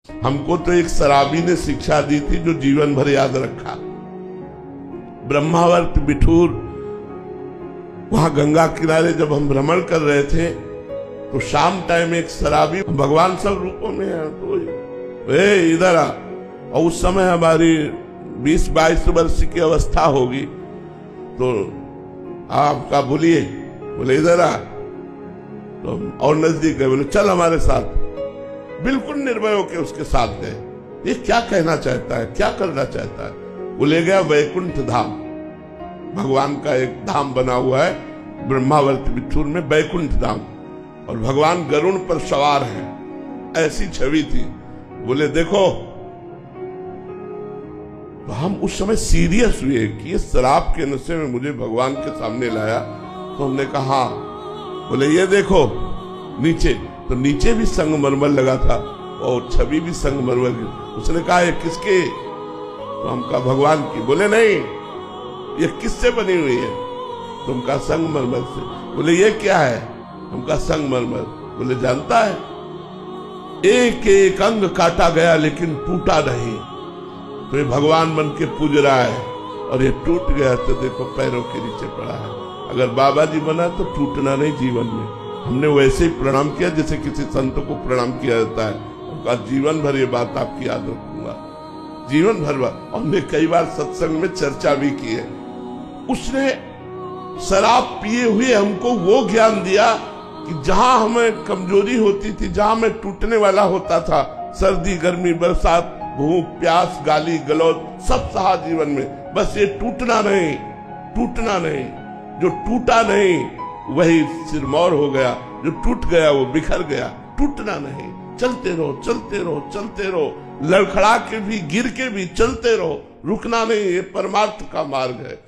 हमको तो एक शराबी ने शिक्षा दी थी जो जीवन भर याद रखा। ब्रह्मावर्त बिठूर, वहां गंगा किनारे जब हम भ्रमण कर रहे थे तो शाम टाइम एक शराबी, भगवान सब रूपों में है, तो इधर आ। और उस समय हमारी 20-22 वर्ष की अवस्था होगी, तो आपका बोलिए, बोले इधर आ। तो और नजदीक गए, बोले चल हमारे साथ। बिल्कुल निर्भय होकर उसके साथ गए। ये क्या कहना चाहता है, क्या करना चाहता है? वो ले गया वैकुंठ धाम। भगवान का एक धाम बना हुआ है ब्रह्मावर्त बिठूर में, वैकुंठ धाम, और भगवान गरुड़ पर सवार हैं, ऐसी छवि थी। बोले देखो, तो हम उस समय सीरियस हुए कि ये शराब के नशे में मुझे भगवान के सामने लाया। तो हमने कहा, बोले ये देखो नीचे, तो नीचे भी संगमरमर लगा था और छवि भी संगमरमर की। उसने कहा ये किसके? तो हम कहा भगवान की। बोले नहीं, ये किससे बनी हुई है? तुम कहा संगमरमर से। बोले ये क्या है? हम कहा संगमरमर। बोले जानता है, एक एक अंग काटा गया लेकिन टूटा नहीं। तो ये भगवान बन के पूज रहा है, और ये टूट गया तो देखो पैरों के नीचे पड़ा है। अगर बाबा जी बना तो टूटना नहीं जीवन में। हमने वैसे ही प्रणाम किया जैसे किसी संत को प्रणाम किया जाता है। उनका जीवन भर ये बात आपकी याद रखूंगा, जीवन भर। और हमने कई बार सत्संग में चर्चा भी की है। उसने शराब पिए हुए हमको वो ज्ञान दिया कि जहां हमें कमजोरी होती थी, जहां मैं टूटने वाला होता था, सर्दी गर्मी बरसात भूख प्यास गाली गलौज सब सहा जीवन में, बस ये टूटना नहीं, टूटना नहीं। जो टूटा नहीं वही सिरमौर हो गया, जो टूट गया वो बिखर गया। टूटना नहीं, चलते रहो चलते रहो चलते रहो, लड़खड़ा के भी गिर के भी चलते रहो, रुकना नहीं। ये परमार्थ का मार्ग है।